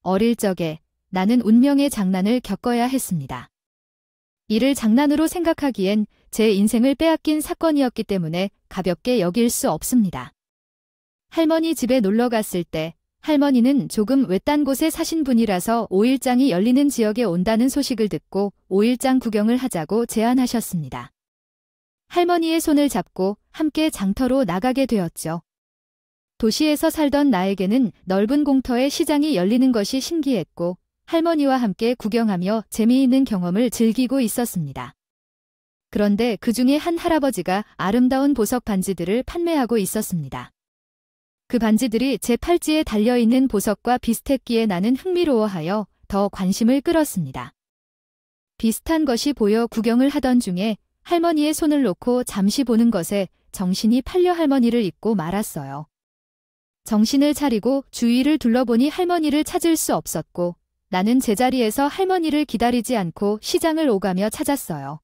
어릴 적에 나는 운명의 장난을 겪어야 했습니다. 이를 장난으로 생각하기엔 제 인생을 빼앗긴 사건이었기 때문에 가볍게 여길 수 없습니다. 할머니 집에 놀러 갔을 때 할머니는 조금 외딴 곳에 사신 분이라서 5.1장이 열리는 지역에 온다는 소식을 듣고 5.1장 구경을 하자고 제안하셨습니다. 할머니의 손을 잡고 함께 장터로 나가게 되었죠. 도시에서 살던 나에게는 넓은 공터에 시장이 열리는 것이 신기했고 할머니와 함께 구경하며 재미있는 경험을 즐기고 있었습니다. 그런데 그 중에 한 할아버지가 아름다운 보석 반지들을 판매하고 있었습니다. 그 반지들이 제 팔찌에 달려있는 보석과 비슷했기에 나는 흥미로워하여 더 관심을 끌었습니다. 비슷한 것이 보여 구경을 하던 중에 할머니의 손을 놓고 잠시 보는 것에 정신이 팔려 할머니를 잊고 말았어요. 정신을 차리고 주위를 둘러보니 할머니를 찾을 수 없었고 나는 제자리에서 할머니를 기다리지 않고 시장을 오가며 찾았어요.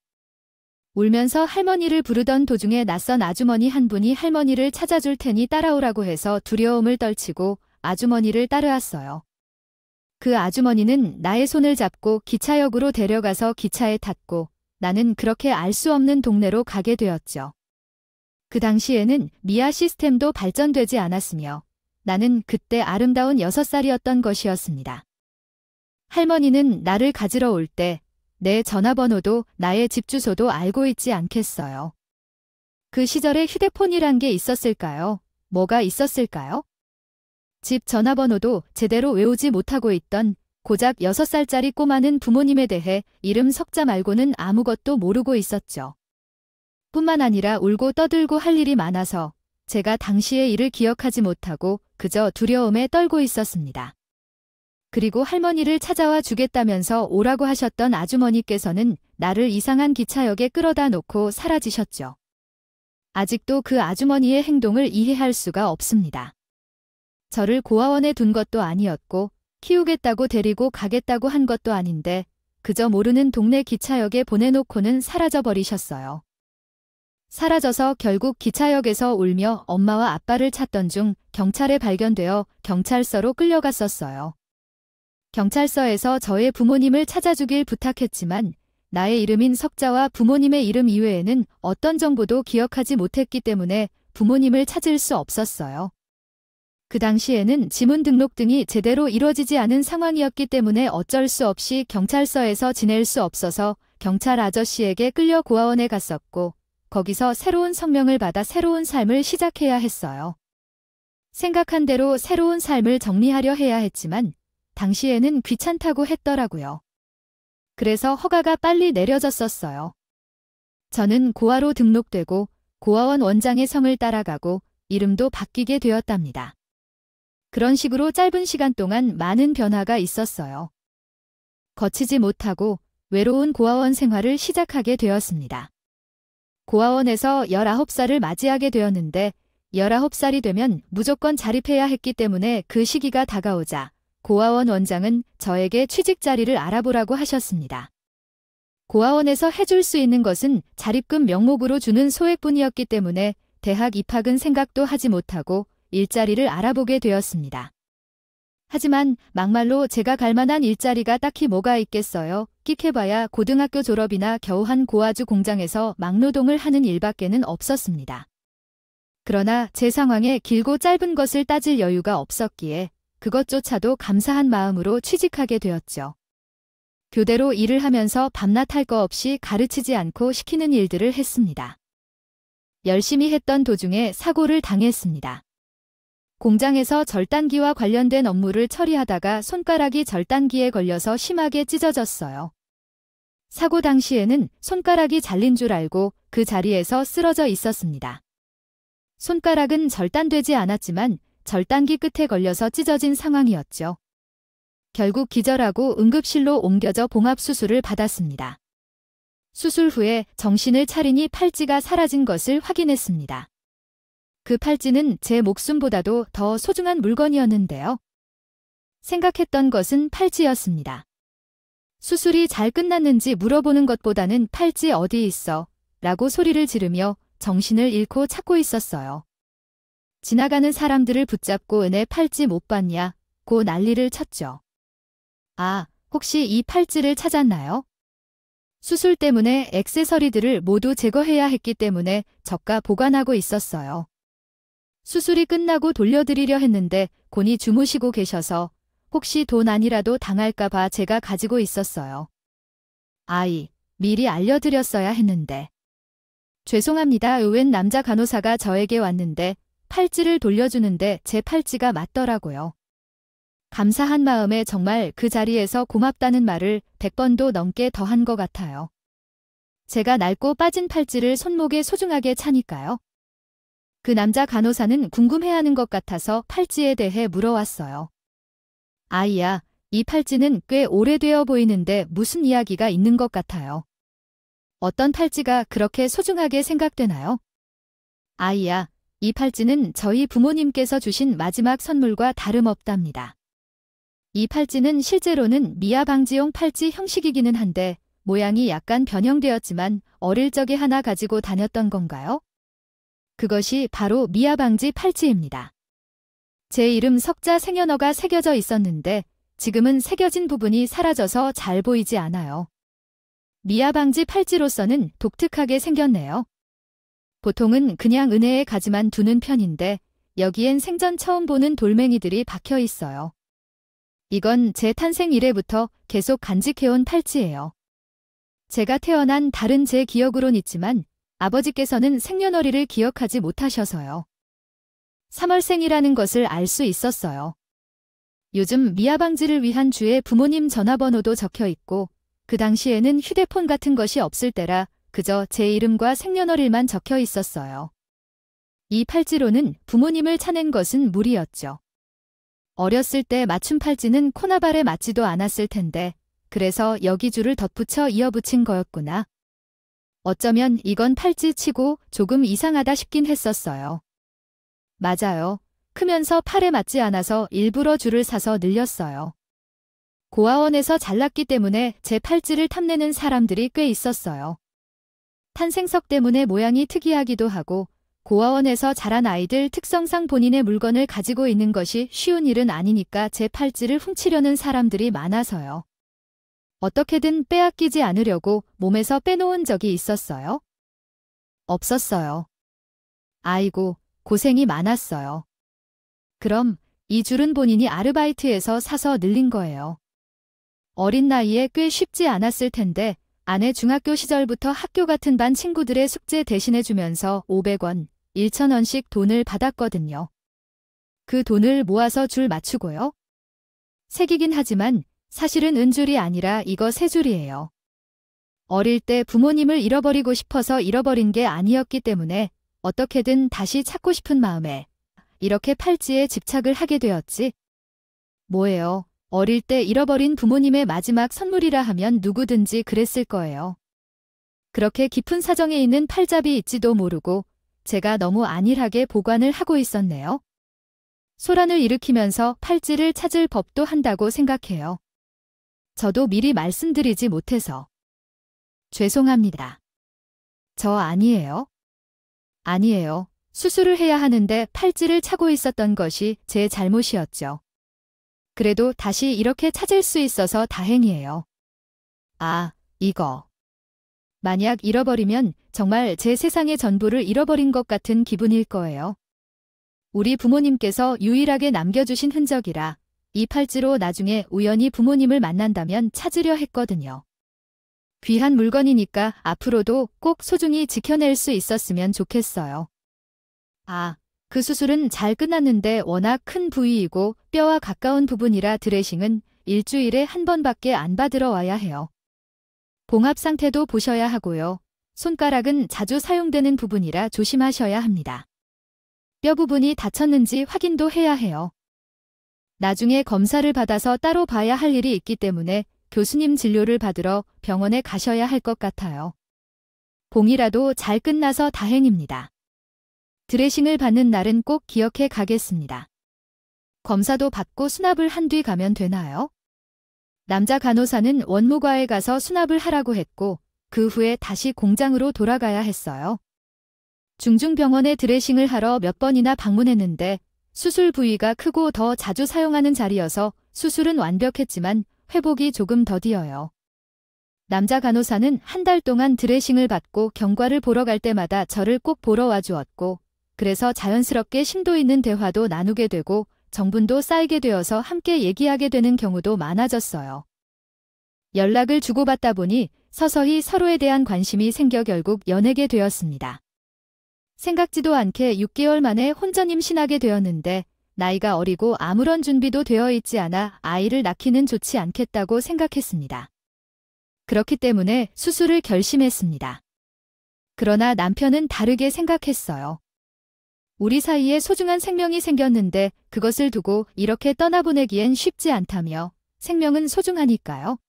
울면서 할머니를 부르던 도중에 낯선 아주머니 한 분이 할머니를 찾아줄 테니 따라오라고 해서 두려움을 떨치고 아주머니를 따라왔어요. 그 아주머니는 나의 손을 잡고 기차역으로 데려가서 기차에 탔고 나는 그렇게 알 수 없는 동네로 가게 되었죠. 그 당시에는 미아 시스템도 발전되지 않았으며 나는 그때 아름다운 6살이었던 것이었습니다. 할머니는 나를 가지러 올 때 내 전화번호도 나의 집 주소도 알고 있지 않겠어요. 그 시절에 휴대폰이란 게 있었을까요? 뭐가 있었을까요? 집 전화번호도 제대로 외우지 못하고 있던 고작 6살짜리 꼬마는 부모님에 대해 이름 석자 말고는 아무것도 모르고 있었죠. 뿐만 아니라 울고 떠들고 할 일이 많아서 제가 당시의 일을 기억하지 못하고 그저 두려움에 떨고 있었습니다. 그리고 할머니를 찾아와 주겠다면서 오라고 하셨던 아주머니께서는 나를 이상한 기차역에 끌어다 놓고 사라지셨죠. 아직도 그 아주머니의 행동을 이해할 수가 없습니다. 저를 고아원에 둔 것도 아니었고 키우겠다고 데리고 가겠다고 한 것도 아닌데 그저 모르는 동네 기차역에 보내놓고는 사라져버리셨어요. 사라져서 결국 기차역에서 울며 엄마와 아빠를 찾던 중 경찰에 발견되어 경찰서로 끌려갔었어요. 경찰서에서 저의 부모님을 찾아주길 부탁했지만 나의 이름인 석자와 부모님의 이름 이외에는 어떤 정보도 기억하지 못했기 때문에 부모님을 찾을 수 없었어요. 그 당시에는 지문 등록 등이 제대로 이루어지지 않은 상황이었기 때문에 어쩔 수 없이 경찰서에서 지낼 수 없어서 경찰 아저씨에게 끌려 고아원에 갔었고 거기서 새로운 성명을 받아 새로운 삶을 시작해야 했어요. 생각한 대로 새로운 삶을 정리하려 해야 했지만 당시에는 귀찮다고 했더라고요. 그래서 허가가 빨리 내려졌었어요. 저는 고아로 등록되고 고아원 원장의 성을 따라가고 이름도 바뀌게 되었답니다. 그런 식으로 짧은 시간 동안 많은 변화가 있었어요. 거치지 못하고 외로운 고아원 생활을 시작하게 되었습니다. 고아원에서 19살을 맞이하게 되었는데 19살이 되면 무조건 자립해야 했기 때문에 그 시기가 다가오자 고아원 원장은 저에게 취직 자리를 알아보라고 하셨습니다. 고아원에서 해줄 수 있는 것은 자립금 명목으로 주는 소액뿐이었기 때문에 대학 입학은 생각도 하지 못하고 일자리를 알아보게 되었습니다. 하지만 막말로 제가 갈 만한 일자리가 딱히 뭐가 있겠어요. 끽해봐야 고등학교 졸업이나 겨우 한 고아주 공장에서 막노동을 하는 일밖에는 없었습니다. 그러나 제 상황에 길고 짧은 것을 따질 여유가 없었기에 그것조차도 감사한 마음으로 취직하게 되었죠. 교대로 일을 하면서 밤낮 할 거 없이 가르치지 않고 시키는 일들을 했습니다. 열심히 했던 도중에 사고를 당했습니다. 공장에서 절단기와 관련된 업무를 처리하다가 손가락이 절단기에 걸려서 심하게 찢어졌어요. 사고 당시에는 손가락이 잘린 줄 알고 그 자리에서 쓰러져 있었습니다. 손가락은 절단되지 않았지만 절단기 끝에 걸려서 찢어진 상황이었죠. 결국 기절하고 응급실로 옮겨져 봉합수술을 받았습니다. 수술 후에 정신을 차리니 팔찌가 사라진 것을 확인했습니다. 그 팔찌는 제 목숨보다도 더 소중한 물건이었는데요. 생각했던 것은 팔찌였습니다. 수술이 잘 끝났는지 물어보는 것보다는 팔찌 어디 있어? 라고 소리를 지르며 정신을 잃고 찾고 있었어요. 지나가는 사람들을 붙잡고 은혜 팔찌 못 봤냐? 고 난리를 쳤죠. 아, 혹시 이 팔찌를 찾았나요? 수술 때문에 액세서리들을 모두 제거해야 했기 때문에 저가 보관하고 있었어요. 수술이 끝나고 돌려드리려 했는데 곤히 주무시고 계셔서 혹시 돈 아니라도 당할까 봐 제가 가지고 있었어요. 아이, 미리 알려드렸어야 했는데. 죄송합니다. 웬 남자 간호사가 저에게 왔는데 팔찌를 돌려주는데 제 팔찌가 맞더라고요. 감사한 마음에 정말 그 자리에서 고맙다는 말을 100번도 넘게 더 한 것 같아요. 제가 낡고 빠진 팔찌를 손목에 소중하게 차니까요. 그 남자 간호사는 궁금해하는 것 같아서 팔찌에 대해 물어왔어요. 아이야, 이 팔찌는 꽤 오래되어 보이는데 무슨 이야기가 있는 것 같아요. 어떤 팔찌가 그렇게 소중하게 생각되나요? 아이야, 이 팔찌는 저희 부모님께서 주신 마지막 선물과 다름없답니다. 이 팔찌는 실제로는 미아 방지용 팔찌 형식이기는 한데 모양이 약간 변형되었지만 어릴 적에 하나 가지고 다녔던 건가요? 그것이 바로 미아 방지 팔찌입니다. 제 이름 석자 생연어가 새겨져 있었는데 지금은 새겨진 부분이 사라져서 잘 보이지 않아요. 미아 방지 팔찌로서는 독특하게 생겼네요. 보통은 그냥 은혜의 가지만 두는 편인데 여기엔 생전 처음 보는 돌멩이들이 박혀 있어요. 이건 제 탄생 이래부터 계속 간직해온 팔찌예요. 제가 태어난 다른 제 기억으론 있지만 아버지께서는 생년월일을 기억하지 못하셔서요. 3월생이라는 것을 알 수 있었어요. 요즘 미아 방지를 위한 주에 부모님 전화번호도 적혀 있고 그 당시에는 휴대폰 같은 것이 없을 때라 그저 제 이름과 생년월일만 적혀 있었어요. 이 팔찌로는 부모님을 차낸 것은 무리였죠. 어렸을 때 맞춤 팔찌는 코나발에 맞지도 않았을 텐데 그래서 여기 줄을 덧붙여 이어붙인 거였구나. 어쩌면 이건 팔찌 치고 조금 이상하다 싶긴 했었어요. 맞아요. 크면서 팔에 맞지 않아서 일부러 줄을 사서 늘렸어요. 고아원에서 잘났기 때문에 제 팔찌를 탐내는 사람들이 꽤 있었어요. 탄생석 때문에 모양이 특이하기도 하고 고아원에서 자란 아이들 특성상 본인의 물건을 가지고 있는 것이 쉬운 일은 아니니까 제 팔찌를 훔치려는 사람들이 많아서요. 어떻게든 빼앗기지 않으려고 몸에서 빼놓은 적이 있었어요? 없었어요. 아이고, 고생이 많았어요. 그럼 이 줄은 본인이 아르바이트에서 사서 늘린 거예요. 어린 나이에 꽤 쉽지 않았을 텐데 아내 중학교 시절부터 학교 같은 반 친구들의 숙제 대신해주면서 500원, 1,000원씩 돈을 받았거든요. 그 돈을 모아서 줄 맞추고요. 색이긴 하지만 사실은 은줄이 아니라 이거 새 줄이에요. 어릴 때 부모님을 잃어버리고 싶어서 잃어버린 게 아니었기 때문에 어떻게든 다시 찾고 싶은 마음에 이렇게 팔찌에 집착을 하게 되었지. 뭐예요? 어릴 때 잃어버린 부모님의 마지막 선물이라 하면 누구든지 그랬을 거예요. 그렇게 깊은 사정에 있는 팔잡이 있지도 모르고 제가 너무 안일하게 보관을 하고 있었네요. 소란을 일으키면서 팔찌를 찾을 법도 한다고 생각해요. 저도 미리 말씀드리지 못해서. 죄송합니다. 저 아니에요. 아니에요. 수술을 해야 하는데 팔찌를 차고 있었던 것이 제 잘못이었죠. 그래도 다시 이렇게 찾을 수 있어서 다행이에요. 아, 이거. 만약 잃어버리면 정말 제 세상의 전부를 잃어버린 것 같은 기분일 거예요. 우리 부모님께서 유일하게 남겨주신 흔적이라 이 팔찌로 나중에 우연히 부모님을 만난다면 찾으려 했거든요. 귀한 물건이니까 앞으로도 꼭 소중히 지켜낼 수 있었으면 좋겠어요. 아, 그 수술은 잘 끝났는데 워낙 큰 부위이고 뼈와 가까운 부분이라 드레싱은 일주일에 한 번밖에 안 받으러 와야 해요. 봉합 상태도 보셔야 하고요. 손가락은 자주 사용되는 부분이라 조심하셔야 합니다. 뼈 부분이 다쳤는지 확인도 해야 해요. 나중에 검사를 받아서 따로 봐야 할 일이 있기 때문에 교수님 진료를 받으러 병원에 가셔야 할 것 같아요. 봉이라도 잘 끝나서 다행입니다. 드레싱을 받는 날은 꼭 기억해 가겠습니다. 검사도 받고 수납을 한 뒤 가면 되나요? 남자 간호사는 원무과에 가서 수납을 하라고 했고 그 후에 다시 공장으로 돌아가야 했어요. 중증병원에 드레싱을 하러 몇 번이나 방문했는데 수술 부위가 크고 더 자주 사용하는 자리여서 수술은 완벽했지만 회복이 조금 더디어요. 남자 간호사는 한 달 동안 드레싱을 받고 경과를 보러 갈 때마다 저를 꼭 보러 와주었고, 그래서 자연스럽게 심도 있는 대화도 나누게 되고 정분도 쌓이게 되어서 함께 얘기하게 되는 경우도 많아졌어요. 연락을 주고받다 보니 서서히 서로에 대한 관심이 생겨 결국 연애게 되었습니다. 생각지도 않게 6개월 만에 혼전 임신하게 되었는데 나이가 어리고 아무런 준비도 되어 있지 않아 아이를 낳기는 좋지 않겠다고 생각했습니다. 그렇기 때문에 수술을 결심했습니다. 그러나 남편은 다르게 생각했어요. 우리 사이에 소중한 생명이 생겼는데 그것을 두고 이렇게 떠나보내기엔 쉽지 않다며 생명은 소중하니까요.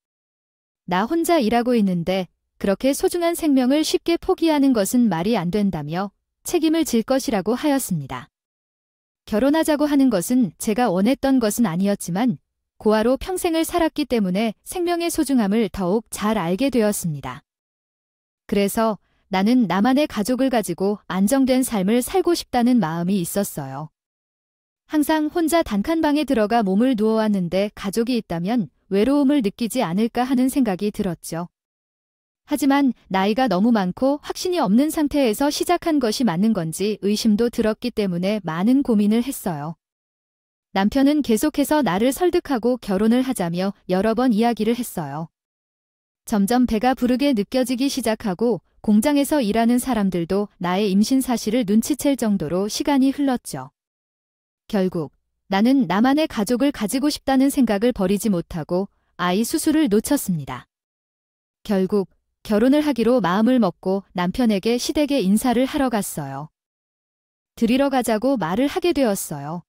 나 혼자 일하고 있는데 그렇게 소중한 생명을 쉽게 포기하는 것은 말이 안 된다며 책임을 질 것이라고 하였습니다. 결혼하자고 하는 것은 제가 원했던 것은 아니었지만 고아로 평생을 살았기 때문에 생명의 소중함을 더욱 잘 알게 되었습니다. 그래서 나는 나만의 가족을 가지고 안정된 삶을 살고 싶다는 마음이 있었어요. 항상 혼자 단칸방에 들어가 몸을 누워왔는데 가족이 있다면 외로움을 느끼지 않을까 하는 생각이 들었죠. 하지만 나이가 너무 많고 확신이 없는 상태에서 시작한 것이 맞는 건지 의심도 들었기 때문에 많은 고민을 했어요. 남편은 계속해서 나를 설득하고 결혼을 하자며 여러 번 이야기를 했어요. 점점 배가 부르게 느껴지기 시작하고 공장에서 일하는 사람들도 나의 임신 사실을 눈치챌 정도로 시간이 흘렀죠. 결국 나는 나만의 가족을 가지고 싶다는 생각을 버리지 못하고 아이 수술을 놓쳤습니다. 결국 결혼을 하기로 마음을 먹고 남편에게 시댁에 인사를 하러 갔어요. 드리러 가자고 말을 하게 되었어요.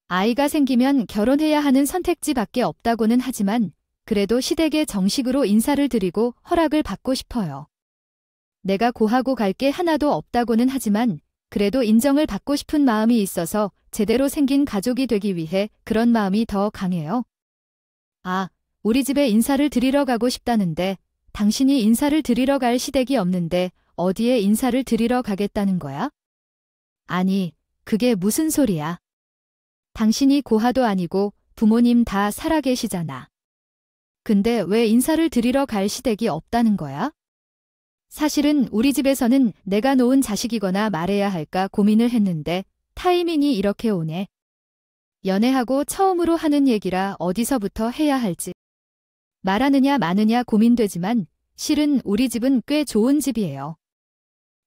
아이가 생기면 결혼해야 하는 선택지밖에 없다고는 하지만 그래도 시댁에 정식으로 인사를 드리고 허락을 받고 싶어요. 내가 고하고 갈 게 하나도 없다고는 하지만 그래도 인정을 받고 싶은 마음이 있어서 제대로 생긴 가족이 되기 위해 그런 마음이 더 강해요. 아, 우리 집에 인사를 드리러 가고 싶다는데 당신이 인사를 드리러 갈 시댁이 없는데 어디에 인사를 드리러 가겠다는 거야? 아니, 그게 무슨 소리야. 당신이 고아도 아니고 부모님 다 살아계시잖아. 근데 왜 인사를 드리러 갈 시댁이 없다는 거야? 사실은 우리 집에서는 내가 놓은 자식이거나 말해야 할까 고민을 했는데 타이밍이 이렇게 오네. 연애하고 처음으로 하는 얘기라 어디서부터 해야 할지. 말하느냐 마느냐 고민되지만 실은 우리 집은 꽤 좋은 집이에요.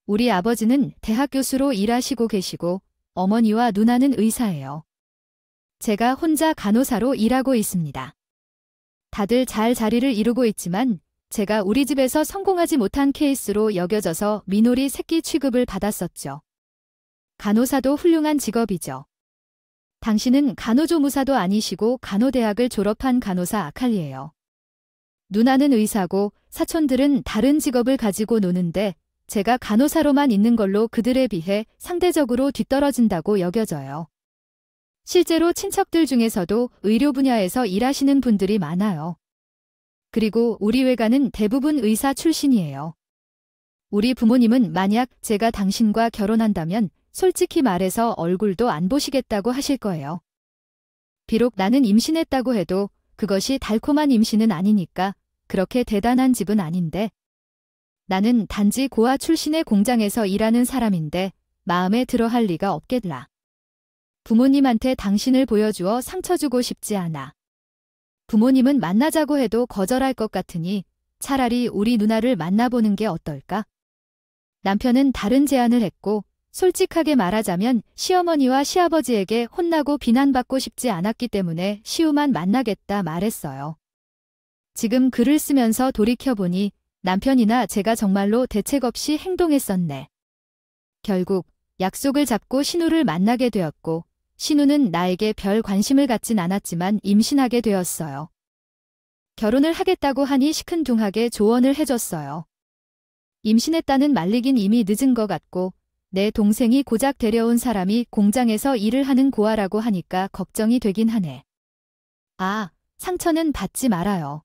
우리 아버지는 대학 교수로 일하시고 계시고 어머니와 누나는 의사예요. 제가 혼자 간호사로 일하고 있습니다. 다들 잘 자리를 이루고 있지만 제가 우리 집에서 성공하지 못한 케이스로 여겨져서 미노리 새끼 취급을 받았었죠. 간호사도 훌륭한 직업이죠. 당신은 간호조무사도 아니시고 간호대학을 졸업한 간호사 아칼리예요. 누나는 의사고 사촌들은 다른 직업을 가지고 노는데 제가 간호사로만 있는 걸로 그들에 비해 상대적으로 뒤떨어진다고 여겨져요. 실제로 친척들 중에서도 의료 분야에서 일하시는 분들이 많아요. 그리고 우리 외가는 대부분 의사 출신이에요. 우리 부모님은 만약 제가 당신과 결혼한다면 솔직히 말해서 얼굴도 안 보시겠다고 하실 거예요. 비록 나는 임신했다고 해도 그것이 달콤한 임신은 아니니까 그렇게 대단한 집은 아닌데 나는 단지 고아 출신의 공장에서 일하는 사람인데 마음에 들어 할 리가 없겠라. 부모님한테 당신을 보여주어 상처 주고 싶지 않아. 부모님은 만나자고 해도 거절할 것 같으니 차라리 우리 누나를 만나보는 게 어떨까? 남편은 다른 제안을 했고 솔직하게 말하자면 시어머니와 시아버지에게 혼나고 비난받고 싶지 않았기 때문에 시우만 만나겠다 말했어요. 지금 글을 쓰면서 돌이켜보니 남편이나 제가 정말로 대책 없이 행동했었네. 결국 약속을 잡고 신우를 만나게 되었고 신우는 나에게 별 관심을 갖진 않았지만 임신하게 되었어요. 결혼을 하겠다고 하니 시큰둥하게 조언을 해줬어요. 임신했다는 말리긴 이미 늦은 것 같고 내 동생이 고작 데려온 사람이 공장에서 일을 하는 고아라고 하니까 걱정이 되긴 하네. 아, 상처는 받지 말아요.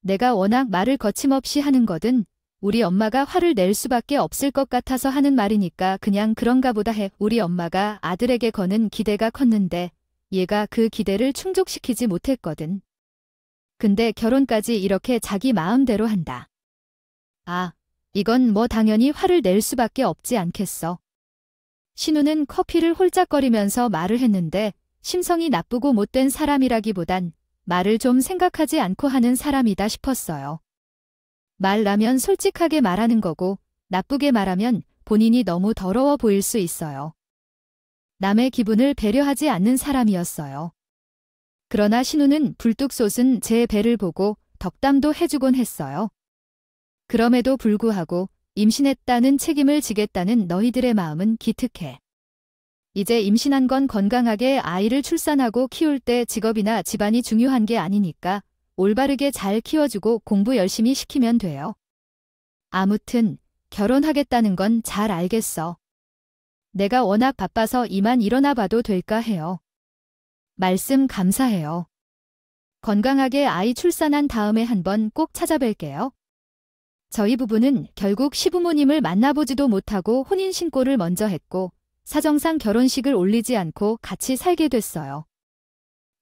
내가 워낙 말을 거침없이 하는 거든 우리 엄마가 화를 낼 수밖에 없을 것 같아서 하는 말이니까 그냥 그런가 보다 해. 우리 엄마가 아들에게 거는 기대가 컸는데 얘가 그 기대를 충족시키지 못했거든. 근데 결혼까지 이렇게 자기 마음대로 한다. 아, 이건 뭐 당연히 화를 낼 수밖에 없지 않겠어. 신우는 커피를 홀짝거리면서 말을 했는데 심성이 나쁘고 못된 사람이라기보단 말을 좀 생각하지 않고 하는 사람이다 싶었어요. 말라면 솔직하게 말하는 거고 나쁘게 말하면 본인이 너무 더러워 보일 수 있어요. 남의 기분을 배려하지 않는 사람이었어요. 그러나 신우는 불뚝 솟은 제 배를 보고 덕담도 해주곤 했어요. 그럼에도 불구하고 임신했다는 책임을 지겠다는 너희들의 마음은 기특해. 이제 임신한 건 건강하게 아이를 출산하고 키울 때 직업이나 집안이 중요한 게 아니니까 올바르게 잘 키워주고 공부 열심히 시키면 돼요. 아무튼 결혼하겠다는 건 잘 알겠어. 내가 워낙 바빠서 이만 일어나 봐도 될까 해요. 말씀 감사해요. 건강하게 아이 출산한 다음에 한번 꼭 찾아뵐게요. 저희 부부는 결국 시부모님을 만나보지도 못하고 혼인신고를 먼저 했고 사정상 결혼식을 올리지 않고 같이 살게 됐어요.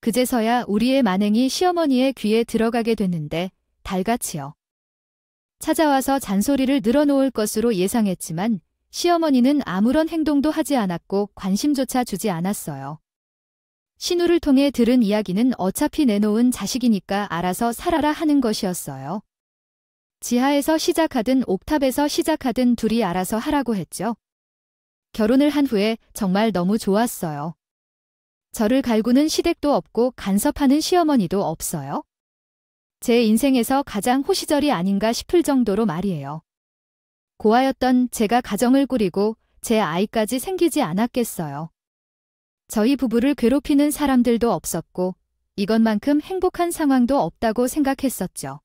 그제서야 우리의 만행이 시어머니의 귀에 들어가게 됐는데 달같이요. 찾아와서 잔소리를 늘어놓을 것으로 예상했지만 시어머니는 아무런 행동도 하지 않았고 관심조차 주지 않았어요. 신우를 통해 들은 이야기는 어차피 내놓은 자식이니까 알아서 살아라 하는 것이었어요. 지하에서 시작하든 옥탑에서 시작하든 둘이 알아서 하라고 했죠. 결혼을 한 후에 정말 너무 좋았어요. 저를 갈구는 시댁도 없고 간섭하는 시어머니도 없어요. 제 인생에서 가장 호시절이 아닌가 싶을 정도로 말이에요. 고아였던 제가 가정을 꾸리고 제 아이까지 생기지 않았겠어요. 저희 부부를 괴롭히는 사람들도 없었고 이것만큼 행복한 상황도 없다고 생각했었죠.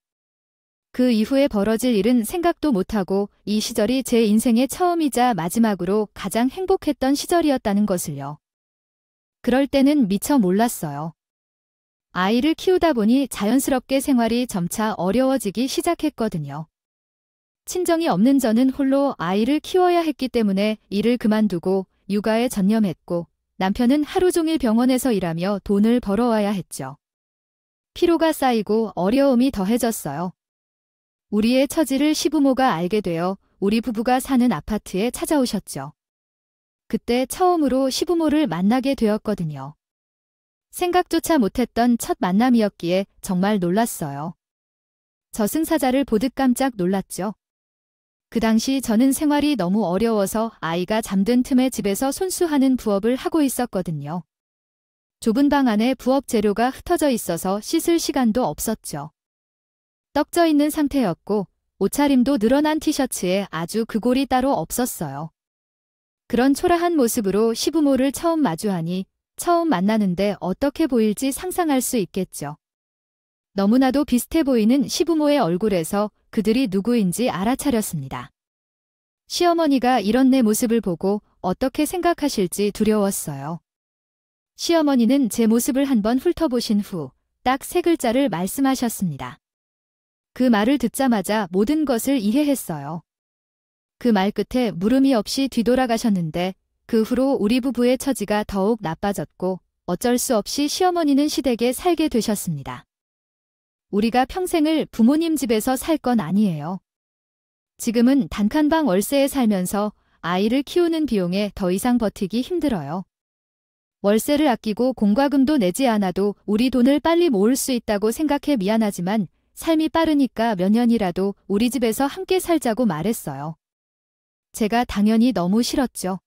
그 이후에 벌어질 일은 생각도 못하고 이 시절이 제 인생의 처음이자 마지막으로 가장 행복했던 시절이었다는 것을요. 그럴 때는 미처 몰랐어요. 아이를 키우다 보니 자연스럽게 생활이 점차 어려워지기 시작했거든요. 친정이 없는 저는 홀로 아이를 키워야 했기 때문에 일을 그만두고 육아에 전념했고 남편은 하루 종일 병원에서 일하며 돈을 벌어와야 했죠. 피로가 쌓이고 어려움이 더해졌어요. 우리의 처지를 시부모가 알게 되어 우리 부부가 사는 아파트에 찾아오셨죠. 그때 처음으로 시부모를 만나게 되었거든요. 생각조차 못했던 첫 만남이었기에 정말 놀랐어요. 저승사자를 보듯 깜짝 놀랐죠. 그 당시 저는 생활이 너무 어려워서 아이가 잠든 틈에 집에서 손수하는 부업을 하고 있었거든요. 좁은 방 안에 부업 재료가 흩어져 있어서 씻을 시간도 없었죠. 떡져 있는 상태였고 옷차림도 늘어난 티셔츠에 아주 그골이 따로 없었어요. 그런 초라한 모습으로 시부모를 처음 마주하니 처음 만나는데 어떻게 보일지 상상할 수 있겠죠. 너무나도 비슷해 보이는 시부모의 얼굴에서 그들이 누구인지 알아차렸습니다. 시어머니가 이런 내 모습을 보고 어떻게 생각하실지 두려웠어요. 시어머니는 제 모습을 한번 훑어보신 후 딱 3글자를 말씀하셨습니다. 그 말을 듣자마자 모든 것을 이해했어요. 그 말 끝에 물음이 없이 뒤돌아가셨는데 그 후로 우리 부부의 처지가 더욱 나빠졌고 어쩔 수 없이 시어머니는 시댁에 살게 되셨습니다. 우리가 평생을 부모님 집에서 살 건 아니에요. 지금은 단칸방 월세에 살면서 아이를 키우는 비용에 더 이상 버티기 힘들어요. 월세를 아끼고 공과금도 내지 않아도 우리 돈을 빨리 모을 수 있다고 생각해 미안하지만 삶이 빠르니까 몇 년이라도 우리 집에서 함께 살자고 말했어요. 제가 당연히 너무 싫었죠.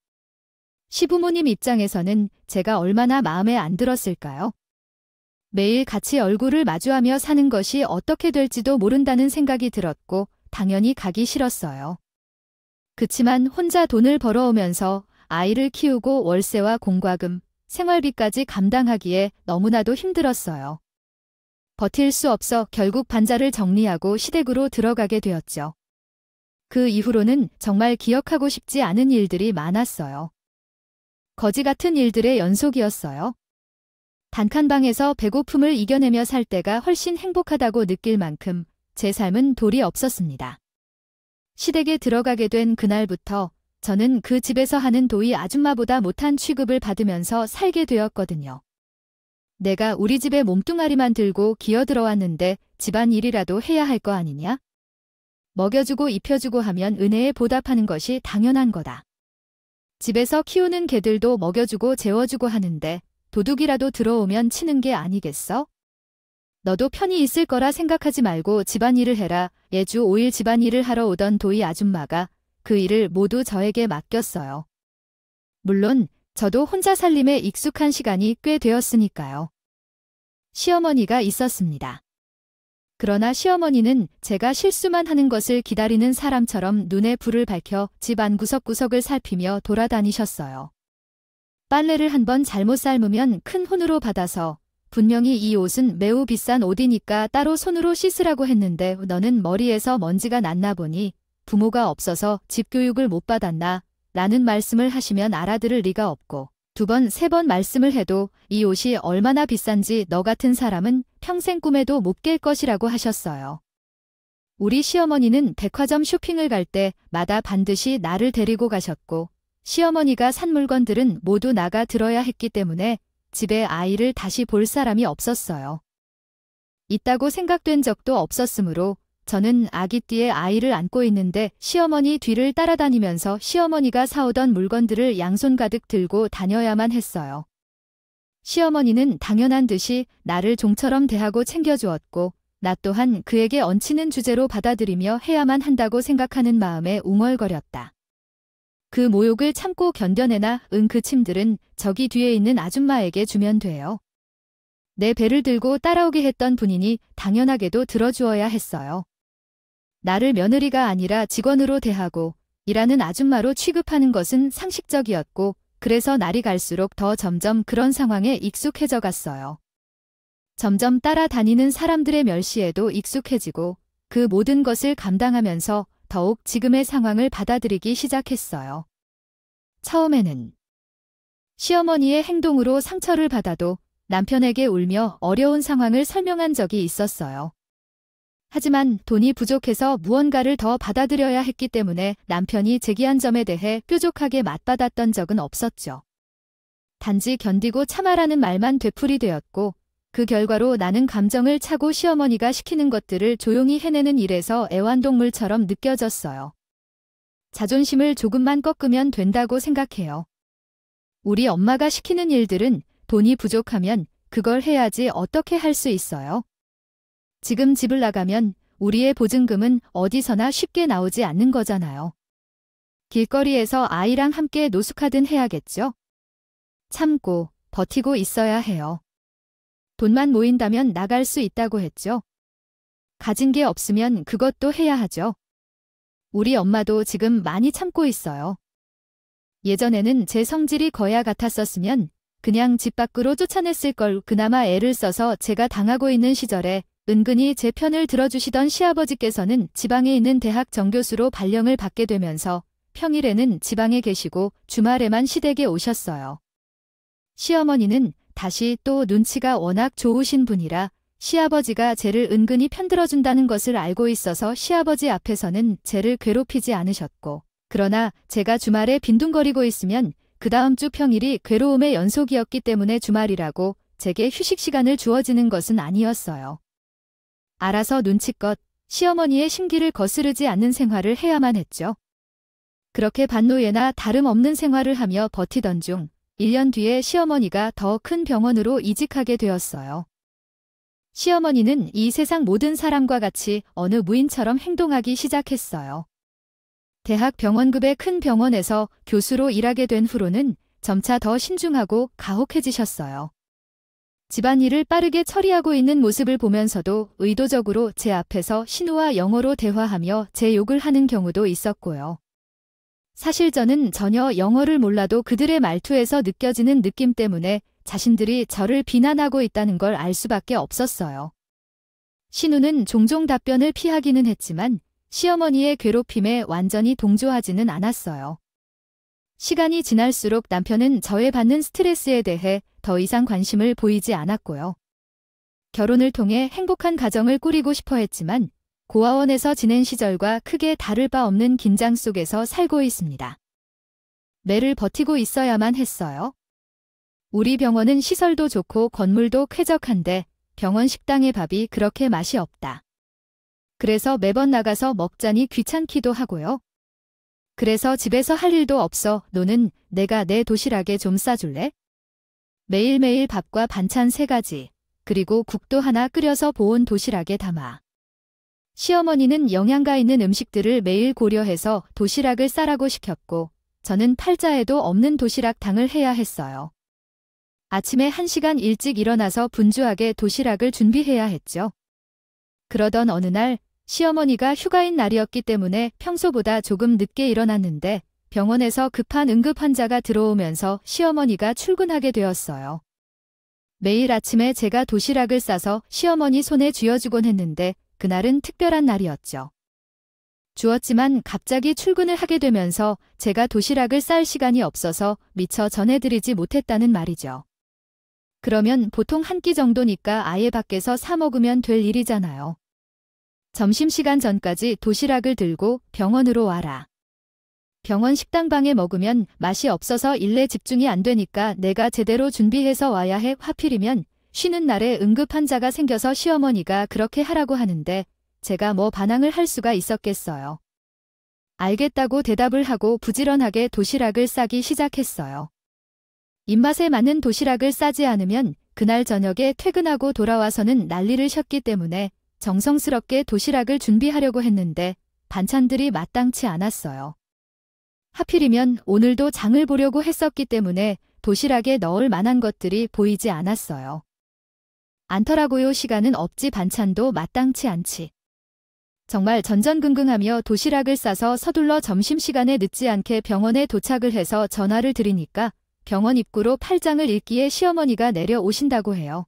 시부모님 입장에서는 제가 얼마나 마음에 안 들었을까요? 매일 같이 얼굴을 마주하며 사는 것이 어떻게 될지도 모른다는 생각이 들었고 당연히 가기 싫었어요. 그치만 혼자 돈을 벌어오면서 아이를 키우고 월세와 공과금, 생활비까지 감당하기에 너무나도 힘들었어요. 버틸 수 없어 결국 반자를 정리하고 시댁으로 들어가게 되었죠. 그 이후로는 정말 기억하고 싶지 않은 일들이 많았어요. 거지 같은 일들의 연속이었어요. 단칸방에서 배고픔을 이겨내며 살 때가 훨씬 행복하다고 느낄 만큼 제 삶은 돌이 없었습니다. 시댁에 들어가게 된 그날부터 저는 그 집에서 하는 도이 아줌마보다 못한 취급을 받으면서 살게 되었거든요. 내가 우리 집에 몸뚱아리만 들고 기어들어왔는데 집안일이라도 해야 할 거 아니냐? 먹여주고 입혀주고 하면 은혜에 보답하는 것이 당연한 거다. 집에서 키우는 개들도 먹여주고 재워주고 하는데 도둑이라도 들어오면 치는 게 아니겠어? 너도 편히 있을 거라 생각하지 말고 집안일을 해라. 예주 5일 집안일을 하러 오던 도희 아줌마가 그 일을 모두 저에게 맡겼어요. 물론 저도 혼자 살림에 익숙한 시간이 꽤 되었으니까요. 시어머니가 있었습니다. 그러나 시어머니는 제가 실수만 하는 것을 기다리는 사람처럼 눈에 불을 밝혀 집 안 구석구석을 살피며 돌아다니셨어요. 빨래를 한번 잘못 삶으면 큰 혼으로 받아서 분명히 이 옷은 매우 비싼 옷이니까 따로 손으로 씻으라고 했는데 너는 머리에서 먼지가 났나 보니 부모가 없어서 집교육을 못 받았나 라는 말씀을 하시면 알아들을 리가 없고 2번, 3번 말씀을 해도 이 옷이 얼마나 비싼지 너 같은 사람은 평생 꿈에도 못 깰 것이라고 하셨어요. 우리 시어머니는 백화점 쇼핑을 갈 때마다 반드시 나를 데리고 가셨고 시어머니가 산 물건들은 모두 나가 들어야 했기 때문에 집에 아이를 다시 볼 사람이 없었어요. 있다고 생각된 적도 없었으므로 저는 아기띠에 아이를 안고 있는데 시어머니 뒤를 따라다니면서 시어머니가 사오던 물건들을 양손 가득 들고 다녀야만 했어요. 시어머니는 당연한 듯이 나를 종처럼 대하고 챙겨주었고 나 또한 그에게 얹히는 주제로 받아들이며 해야만 한다고 생각하는 마음에 웅얼거렸다. 그 모욕을 참고 견뎌내나 그 침들은 저기 뒤에 있는 아줌마에게 주면 돼요. 내 배를 들고 따라오게 했던 분이니 당연하게도 들어주어야 했어요. 나를 며느리가 아니라 직원으로 대하고 일하는 아줌마로 취급하는 것은 상식적이었고 그래서 날이 갈수록 더 점점 그런 상황에 익숙해져 갔어요. 점점 따라다니는 사람들의 멸시에도 익숙해지고 그 모든 것을 감당하면서 더욱 지금의 상황을 받아들이기 시작했어요. 처음에는 시어머니의 행동으로 상처를 받아도 남편에게 울며 어려운 상황을 설명한 적이 있었어요. 하지만 돈이 부족해서 무언가를 더 받아들여야 했기 때문에 남편이 제기한 점에 대해 뾰족하게 맞받았던 적은 없었죠. 단지 견디고 참아라는 말만 되풀이되었고 그 결과로 나는 감정을 차고 시어머니가 시키는 것들을 조용히 해내는 일에서 애완동물처럼 느껴졌어요. 자존심을 조금만 꺾으면 된다고 생각해요. 우리 엄마가 시키는 일들은 돈이 부족하면 그걸 해야지 어떻게 할 수 있어요? 지금 집을 나가면 우리의 보증금은 어디서나 쉽게 나오지 않는 거잖아요. 길거리에서 아이랑 함께 노숙하든 해야겠죠? 참고 버티고 있어야 해요. 돈만 모인다면 나갈 수 있다고 했죠. 가진 게 없으면 그것도 해야 하죠. 우리 엄마도 지금 많이 참고 있어요. 예전에는 제 성질이 거야 같았었으면 그냥 집 밖으로 쫓아냈을 걸 그나마 애를 써서 제가 당하고 있는 시절에 은근히 제 편을 들어주시던 시아버지께서는 지방에 있는 대학 정교수로 발령을 받게 되면서 평일에는 지방에 계시고 주말에만 시댁에 오셨어요. 시어머니는 다시 또 눈치가 워낙 좋으신 분이라 시아버지가 쟤를 은근히 편들어준다는 것을 알고 있어서 시아버지 앞에서는 쟤를 괴롭히지 않으셨고 그러나 제가 주말에 빈둥거리고 있으면 그 다음 주 평일이 괴로움의 연속이었기 때문에 주말이라고 제게 휴식 시간을 주어지는 것은 아니었어요. 알아서 눈치껏 시어머니의 심기를 거스르지 않는 생활을 해야만 했죠. 그렇게 반노예나 다름없는 생활을 하며 버티던 중 1년 뒤에 시어머니가 더 큰 병원으로 이직하게 되었어요. 시어머니는 이 세상 모든 사람과 같이 어느 무인처럼 행동하기 시작했어요. 대학 병원급의 큰 병원에서 교수로 일하게 된 후로는 점차 더 신중하고 가혹해지셨어요. 집안일을 빠르게 처리하고 있는 모습을 보면서도 의도적으로 제 앞에서 신우와 영어로 대화하며 제 욕을 하는 경우도 있었고요. 사실 저는 전혀 영어를 몰라도 그들의 말투에서 느껴지는 느낌 때문에 자신들이 저를 비난하고 있다는 걸 알 수밖에 없었어요. 신우는 종종 답변을 피하기는 했지만 시어머니의 괴롭힘에 완전히 동조하지는 않았어요. 시간이 지날수록 남편은 저에 받는 스트레스에 대해 더 이상 관심을 보이지 않았고요. 결혼을 통해 행복한 가정을 꾸리고 싶어 했지만 고아원에서 지낸 시절과 크게 다를 바 없는 긴장 속에서 살고 있습니다. 매를 버티고 있어야만 했어요. 우리 병원은 시설도 좋고 건물도 쾌적한데 병원 식당의 밥이 그렇게 맛이 없다. 그래서 매번 나가서 먹자니 귀찮기도 하고요. 그래서 집에서 할 일도 없어. 너는 내가 내 도시락에 좀 싸줄래? 매일매일 밥과 반찬 3가지, 그리고 국도 하나 끓여서 보온 도시락에 담아. 시어머니는 영양가 있는 음식들을 매일 고려해서 도시락을 싸라고 시켰고, 저는 팔자에도 없는 도시락 당을 해야 했어요. 아침에 1시간 일찍 일어나서 분주하게 도시락을 준비해야 했죠. 그러던 어느 날 시어머니가 휴가인 날이었기 때문에 평소보다 조금 늦게 일어났는데 병원에서 급한 응급 환자가 들어오면서 시어머니가 출근하게 되었어요. 매일 아침에 제가 도시락을 싸서 시어머니 손에 쥐어주곤 했는데 그날은 특별한 날이었죠. 주었지만 갑자기 출근을 하게 되면서 제가 도시락을 쌀 시간이 없어서 미처 전해드리지 못했다는 말이죠. 그러면 보통 한 끼 정도니까 아예 밖에서 사 먹으면 될 일이잖아요. 점심시간 전까지 도시락을 들고 병원으로 와라. 병원 식당방에 먹으면 맛이 없어서 일내 집중이 안 되니까 내가 제대로 준비해서 와야 해. 하필이면 쉬는 날에 응급 환자가 생겨서 시어머니가 그렇게 하라고 하는데 제가 뭐 반항을 할 수가 있었겠어요. 알겠다고 대답을 하고 부지런하게 도시락을 싸기 시작했어요. 입맛에 맞는 도시락을 싸지 않으면 그날 저녁에 퇴근하고 돌아와서는 난리를 셨기 때문에 정성스럽게 도시락을 준비하려고 했는데 반찬들이 마땅치 않았어요. 하필이면 오늘도 장을 보려고 했었기 때문에 도시락에 넣을 만한 것들이 보이지 않았어요. 않더라고요. 시간은 없지 반찬도 마땅치 않지. 정말 전전긍긍하며 도시락을 싸서 서둘러 점심시간에 늦지 않게 병원에 도착을 해서 전화를 드리니까 병원 입구로 팔짱을 읽기에 시어머니가 내려오신다고 해요.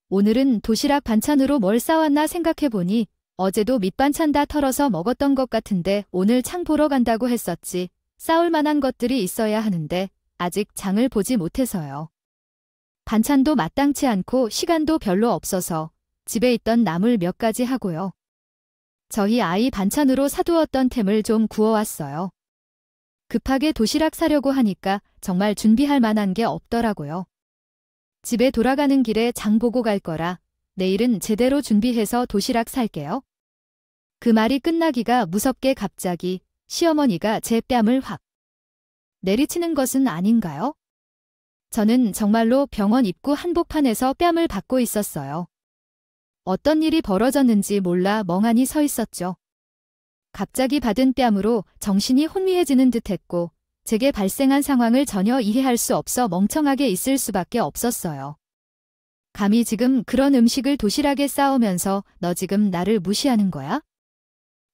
오늘은 도시락 반찬으로 뭘 싸왔나 생각해보니 어제도 밑반찬 다 털어서 먹었던 것 같은데 오늘 창 보러 간다고 했었지. 싸울 만한 것들이 있어야 하는데 아직 장을 보지 못해서요. 반찬도 마땅치 않고 시간도 별로 없어서 집에 있던 나물 몇 가지 하고요. 저희 아이 반찬으로 사두었던 템을 좀 구워왔어요. 급하게 도시락 사려고 하니까 정말 준비할 만한 게 없더라고요. 집에 돌아가는 길에 장 보고 갈 거라 내일은 제대로 준비해서 도시락 살게요. 그 말이 끝나기가 무섭게 갑자기 시어머니가 제 뺨을 확 내리치는 것은 아닌가요? 저는 정말로 병원 입구 한복판에서 뺨을 받고 있었어요. 어떤 일이 벌어졌는지 몰라 멍하니 서 있었죠. 갑자기 받은 뺨으로 정신이 혼미해지는 듯했고 제게 발생한 상황을 전혀 이해할 수 없어 멍청하게 있을 수밖에 없었어요. 감히 지금 그런 음식을 도시락에 싸오면서 너 지금 나를 무시하는 거야?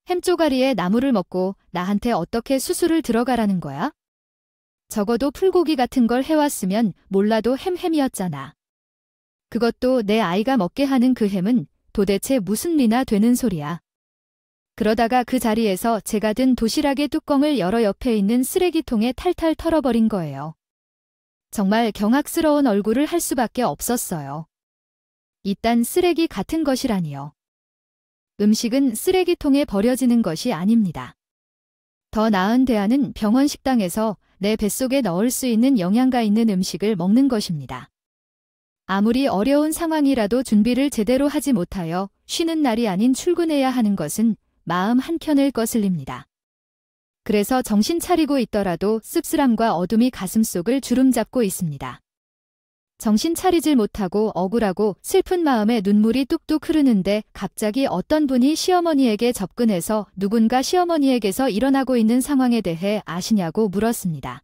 햄쪼가리에 나물을 먹고 나한테 어떻게 수술을 들어가라는 거야? 적어도 풀고기 같은 걸 해왔으면 몰라도 햄이었잖아. 그것도 내 아이가 먹게 하는 그 햄은 도대체 무슨 리나 되는 소리야. 그러다가 그 자리에서 제가 든 도시락의 뚜껑을 열어 옆에 있는 쓰레기통에 탈탈 털어버린 거예요. 정말 경악스러운 얼굴을 할 수밖에 없었어요. 이딴 쓰레기 같은 것이라니요. 음식은 쓰레기통에 버려지는 것이 아닙니다. 더 나은 대안은 병원 식당에서 내 뱃속에 넣을 수 있는 영양가 있는 음식을 먹는 것입니다. 아무리 어려운 상황이라도 준비를 제대로 하지 못하여 쉬는 날이 아닌 출근해야 하는 것은 마음 한켠을 거슬립니다. 그래서 정신 차리고 있더라도 씁쓸함과 어둠이 가슴속을 주름잡고 있습니다. 정신 차리질 못하고 억울하고 슬픈 마음에 눈물이 뚝뚝 흐르는데 갑자기 어떤 분이 시어머니에게 접근해서 누군가 시어머니에게서 일어나고 있는 상황에 대해 아시냐고 물었습니다.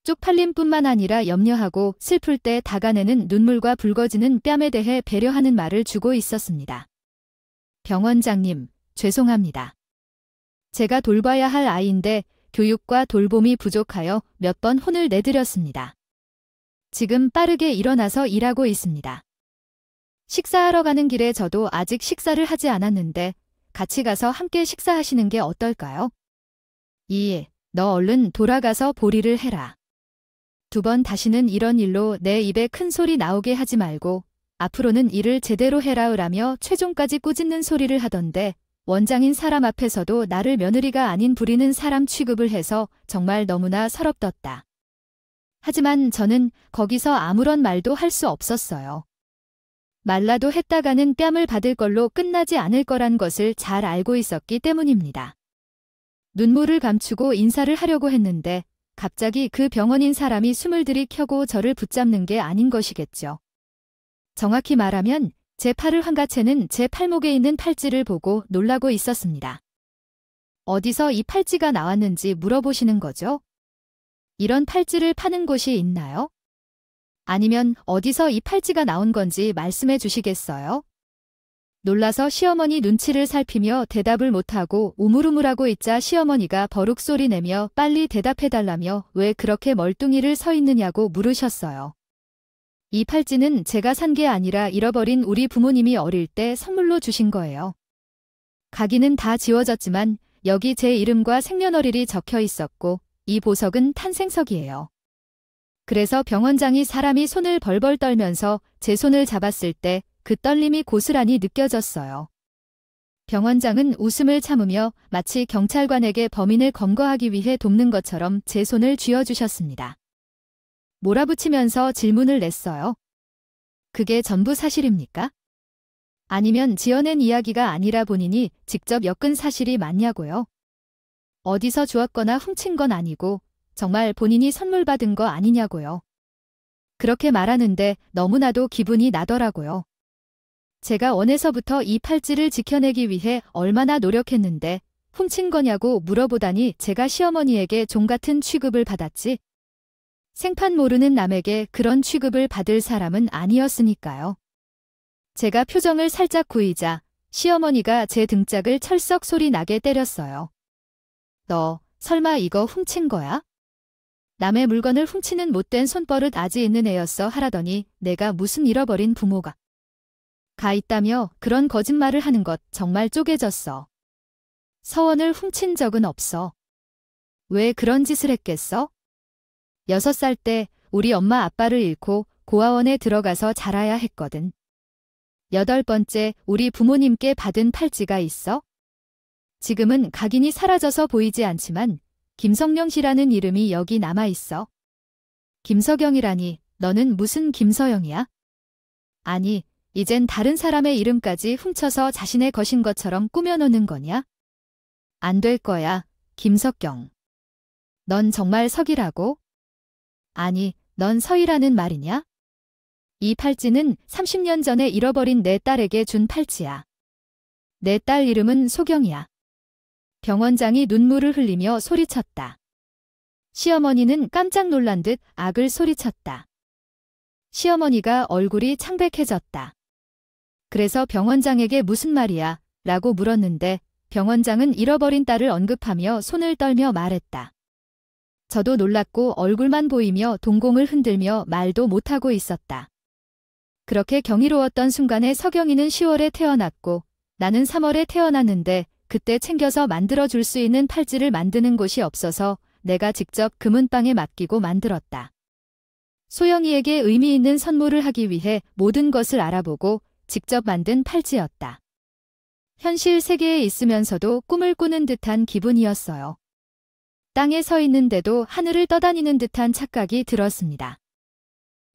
쪽팔림뿐만 아니라 염려하고 슬플 때 닦아내는 눈물과 붉어지는 뺨에 대해 배려하는 말을 주고 있었습니다. 병원장님, 죄송합니다. 제가 돌봐야 할 아이인데 교육과 돌봄이 부족하여 몇 번 혼을 내드렸습니다. 지금 빠르게 일어나서 일하고 있습니다. 식사하러 가는 길에 저도 아직 식사를 하지 않았는데 같이 가서 함께 식사하시는 게 어떨까요? 너 얼른 돌아가서 보리를 해라. 2번 다시는 이런 일로 내 입에 큰 소리 나오게 하지 말고 앞으로는 일을 제대로 해라으라며 최종까지 꾸짖는 소리를 하던데 원장인 사람 앞에서도 나를 며느리가 아닌 부리는 사람 취급을 해서 정말 너무나 서럽떴다. 하지만 저는 거기서 아무런 말도 할 수 없었어요. 말라도 했다가는 뺨을 받을 걸로 끝나지 않을 거란 것을 잘 알고 있었기 때문입니다. 눈물을 감추고 인사를 하려고 했는데 갑자기 그 병원인 사람이 숨을 들이켜고 저를 붙잡는 게 아닌 것이겠죠. 정확히 말하면 제 팔을 한가채는 제 팔목에 있는 팔찌를 보고 놀라고 있었습니다. 어디서 이 팔찌가 나왔는지 물어보시는 거죠? 이런 팔찌를 파는 곳이 있나요? 아니면 어디서 이 팔찌가 나온 건지 말씀해 주시겠어요? 놀라서 시어머니 눈치를 살피며 대답을 못하고 우물우물하고 있자 시어머니가 버룩 소리 내며 빨리 대답해달라며 왜 그렇게 멀뚱이를 서 있느냐고 물으셨어요. 이 팔찌는 제가 산 게 아니라 잃어버린 우리 부모님이 어릴 때 선물로 주신 거예요. 가기는 다 지워졌지만 여기 제 이름과 생년월일이 적혀 있었고 이 보석은 탄생석이에요. 그래서 병원장이 사람이 손을 벌벌 떨면서 제 손을 잡았을 때 그 떨림이 고스란히 느껴졌어요. 병원장은 웃음을 참으며 마치 경찰관에게 범인을 검거하기 위해 돕는 것처럼 제 손을 쥐어주셨습니다. 몰아붙이면서 질문을 냈어요. 그게 전부 사실입니까? 아니면 지어낸 이야기가 아니라 본인이 직접 엮은 사실이 맞냐고요? 어디서 주었거나 훔친 건 아니고 정말 본인이 선물 받은 거 아니냐고요? 그렇게 말하는데 너무나도 기분이 나더라고요. 제가 원에서부터 이 팔찌를 지켜내기 위해 얼마나 노력했는데 훔친 거냐고 물어보다니 제가 시어머니에게 종 같은 취급을 받았지. 생판 모르는 남에게 그런 취급을 받을 사람은 아니었으니까요. 제가 표정을 살짝 구이자 시어머니가 제 등짝을 철썩 소리 나게 때렸어요. 너 설마 이거 훔친 거야? 남의 물건을 훔치는 못된 손버릇 아지 있는 애였어 하라더니 내가 무슨 잃어버린 부모가 가 있다며 그런 거짓말을 하는 것 정말 쪼개졌어. 서원을 훔친 적은 없어. 왜 그런 짓을 했겠어? 6살 때 우리 엄마 아빠를 잃고 고아원에 들어가서 자라야 했거든. 8번째 우리 부모님께 받은 팔찌가 있어? 지금은 각인이 사라져서 보이지 않지만 김성령 씨라는 이름이 여기 남아있어. 김서경이라니 너는 무슨 김서영이야? 아니, 이젠 다른 사람의 이름까지 훔쳐서 자신의 것인 것처럼 꾸며놓는 거냐? 안 될 거야, 김석경. 넌 정말 석이라고? 아니, 넌 서이라는 말이냐? 이 팔찌는 30년 전에 잃어버린 내 딸에게 준 팔찌야. 내 딸 이름은 소경이야. 병원장이 눈물을 흘리며 소리쳤다. 시어머니는 깜짝 놀란 듯 악을 소리쳤다. 시어머니가 얼굴이 창백해졌다. 그래서 병원장에게 무슨 말이야? 라고 물었는데 병원장은 잃어버린 딸을 언급하며 손을 떨며 말했다. 저도 놀랐고 얼굴만 보이며 동공을 흔들며 말도 못하고 있었다. 그렇게 경이로웠던 순간에 서경이는 10월에 태어났고 나는 3월에 태어났는데 그때 챙겨서 만들어줄 수 있는 팔찌를 만드는 곳이 없어서 내가 직접 금은방에 맡기고 만들었다. 소영이에게 의미 있는 선물을 하기 위해 모든 것을 알아보고 직접 만든 팔찌였다. 현실 세계에 있으면서도 꿈을 꾸는 듯한 기분이었어요. 땅에 서 있는데도 하늘을 떠다니는 듯한 착각이 들었습니다.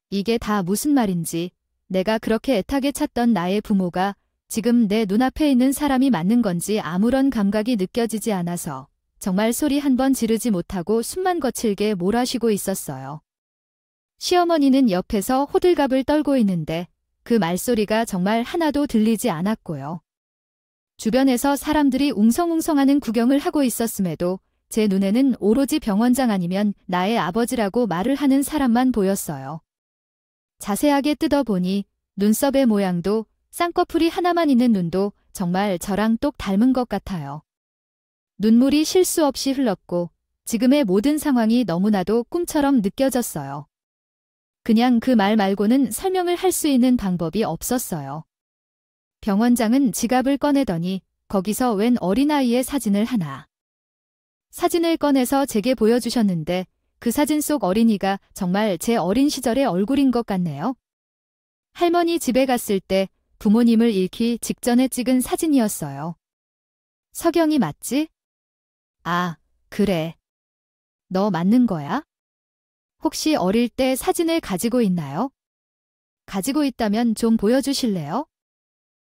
이게 다 무슨 말인지 내가 그렇게 애타게 찾던 나의 부모가 지금 내 눈앞에 있는 사람이 맞는 건지 아무런 감각이 느껴지지 않아서 정말 소리 한 번 지르지 못하고 숨만 거칠게 몰아쉬고 있었어요. 시어머니는 옆에서 호들갑을 떨고 있는데 그 말소리가 정말 하나도 들리지 않았고요. 주변에서 사람들이 웅성웅성하는 구경을 하고 있었음에도 제 눈에는 오로지 병원장 아니면 나의 아버지라고 말을 하는 사람만 보였어요. 자세하게 뜯어보니 눈썹의 모양도 쌍꺼풀이 하나만 있는 눈도 정말 저랑 똑 닮은 것 같아요. 눈물이 쉴 수 없이 흘렀고 지금의 모든 상황이 너무나도 꿈처럼 느껴졌어요. 그냥 그 말 말고는 설명을 할 수 있는 방법이 없었어요. 병원장은 지갑을 꺼내더니 거기서 웬 어린아이의 사진을 하나. 사진을 꺼내서 제게 보여주셨는데 그 사진 속 어린이가 정말 제 어린 시절의 얼굴인 것 같네요. 할머니 집에 갔을 때 부모님을 잃기 직전에 찍은 사진이었어요. 서경이 맞지? 아, 그래. 너 맞는 거야? 혹시 어릴 때 사진을 가지고 있나요? 가지고 있다면 좀 보여주실래요?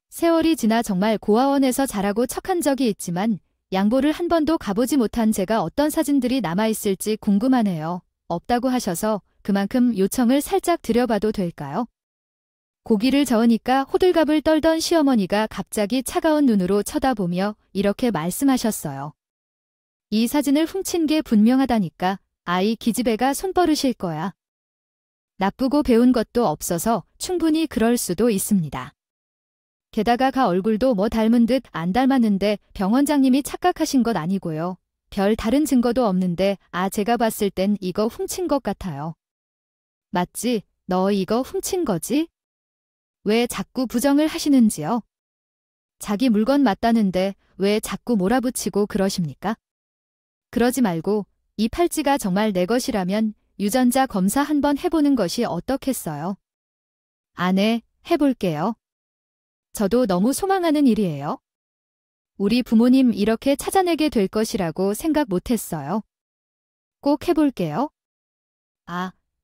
세월이 지나 정말 고아원에서 자라고 척한 적이 있지만 양보를 한 번도 가보지 못한 제가 어떤 사진들이 남아있을지 궁금하네요. 없다고 하셔서 그만큼 요청을 살짝 드려봐도 될까요? 고기를 저으니까 호들갑을 떨던 시어머니가 갑자기 차가운 눈으로 쳐다보며 이렇게 말씀하셨어요. 이 사진을 훔친 게 분명하다니까. 아이 기집애가 손버릇일 거야. 나쁘고 배운 것도 없어서 충분히 그럴 수도 있습니다. 게다가 얼굴도 뭐 닮은 듯 안 닮았는데 병원장님이 착각하신 것 아니고요. 별 다른 증거도 없는데 제가 봤을 땐 이거 훔친 것 같아요. 맞지? 너 이거 훔친 거지? 왜 자꾸 부정을 하시는지요? 자기 물건 맞다는데 왜 자꾸 몰아붙이고 그러십니까? 그러지 말고 이 팔찌가 정말 내 것이라면 유전자 검사 한번 해보는 것이 어떻겠어요? 네, 해볼게요. 저도 너무 소망하는 일이에요. 우리 부모님 이렇게 찾아내게 될 것이라고 생각 못했어요. 꼭 해볼게요.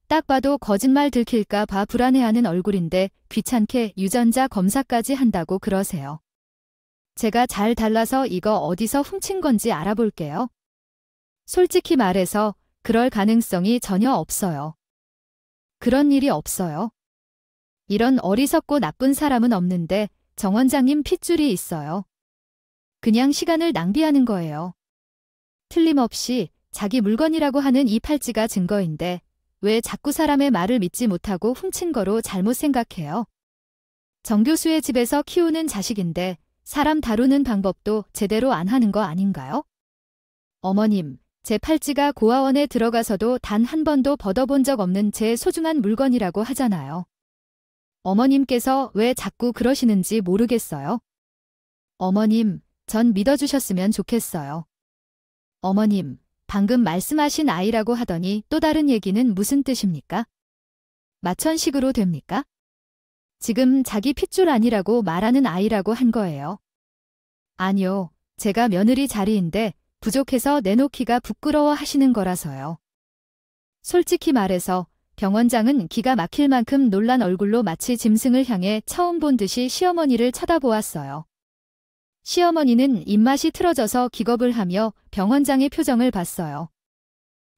딱 봐도 거짓말 들킬까 봐 불안해하는 얼굴인데 귀찮게 유전자 검사까지 한다고 그러세요. 제가 잘 달라서 이거 어디서 훔친 건지 알아볼게요. 솔직히 말해서 그럴 가능성이 전혀 없어요. 그런 일이 없어요. 이런 어리석고 나쁜 사람은 없는데 정 원장님 핏줄이 있어요. 그냥 시간을 낭비하는 거예요. 틀림없이 자기 물건이라고 하는 이 팔찌가 증거인데 왜 자꾸 사람의 말을 믿지 못하고 훔친 거로 잘못 생각해요? 정 교수의 집에서 키우는 자식인데 사람 다루는 방법도 제대로 안 하는 거 아닌가요? 어머님, 제 팔찌가 고아원에 들어가서도 단 한 번도 벗어본 적 없는 제 소중한 물건이라고 하잖아요. 어머님께서 왜 자꾸 그러시는지 모르겠어요. 어머님, 전 믿어주셨으면 좋겠어요. 어머님, 방금 말씀하신 아이라고 하더니 또 다른 얘기는 무슨 뜻입니까? 마천식으로 됩니까? 지금 자기 핏줄 아니라고 말하는 아이라고 한 거예요. 아니요, 제가 며느리 자리인데 부족해서 내놓기가 부끄러워 하시는 거라서요. 솔직히 말해서 병원장은 기가 막힐 만큼 놀란 얼굴로 마치 짐승을 향해 처음 본 듯이 시어머니를 쳐다보았어요. 시어머니는 입맛이 틀어져서 기겁을 하며 병원장의 표정을 봤어요.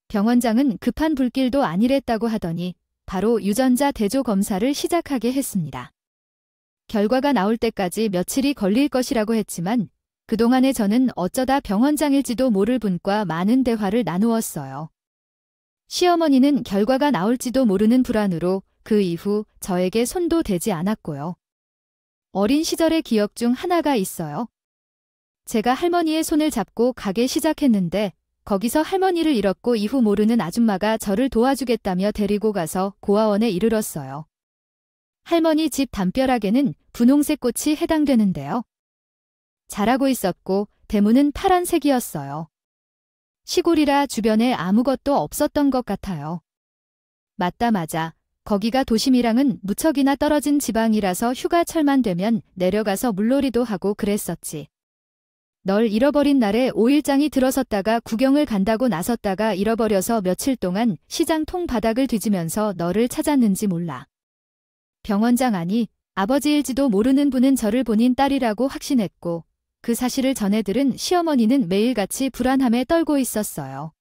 병원장은 급한 불길도 아니랬다고 하더니 바로 유전자 대조 검사를 시작하게 했습니다. 결과가 나올 때까지 며칠이 걸릴 것이라고 했지만 그동안에 저는 어쩌다 병원장일지도 모를 분과 많은 대화를 나누었어요. 시어머니는 결과가 나올지도 모르는 불안으로 그 이후 저에게 손도 대지 않았고요. 어린 시절의 기억 중 하나가 있어요. 제가 할머니의 손을 잡고 가게 시작했는데 거기서 할머니를 잃었고 이후 모르는 아줌마가 저를 도와주겠다며 데리고 가서 고아원에 이르렀어요. 할머니 집 담벼락에는 분홍색 꽃이 해당되는데요. 자라고 있었고 대문은 파란색이었어요. 시골이라 주변에 아무것도 없었던 것 같아요. 맞다. 거기가 도심이랑은 무척이나 떨어진 지방이라서 휴가철만 되면 내려가서 물놀이도 하고 그랬었지. 널 잃어버린 날에 5일장이 들어섰다가 구경을 간다고 나섰다가 잃어버려서 며칠 동안 시장 통 바닥을 뒤지면서 너를 찾았는지 몰라. 병원장 아니 아버지일지도 모르는 분은 저를 본인 딸이라고 확신했고 그 사실을 전해들은 시어머니는 매일같이 불안함에 떨고 있었어요.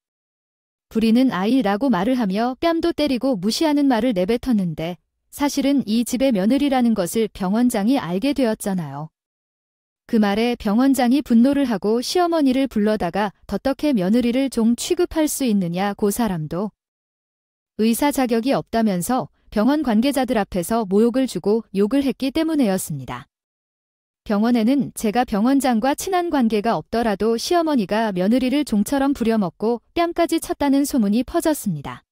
부리는 아이라고 말을 하며 뺨도 때리고 무시하는 말을 내뱉었는데 사실은 이 집의 며느리라는 것을 병원장이 알게 되었잖아요. 그 말에 병원장이 분노를 하고 시어머니를 불러다가 어떻게 며느리를 종 취급할 수 있느냐 그 사람도. 의사 자격이 없다면서 병원 관계자들 앞에서 모욕을 주고 욕을 했기 때문이었습니다. 병원에는 제가 병원장과 친한 관계가 없더라도 시어머니가 며느리를 종처럼 부려먹고 뺨까지 쳤다는 소문이 퍼졌습니다.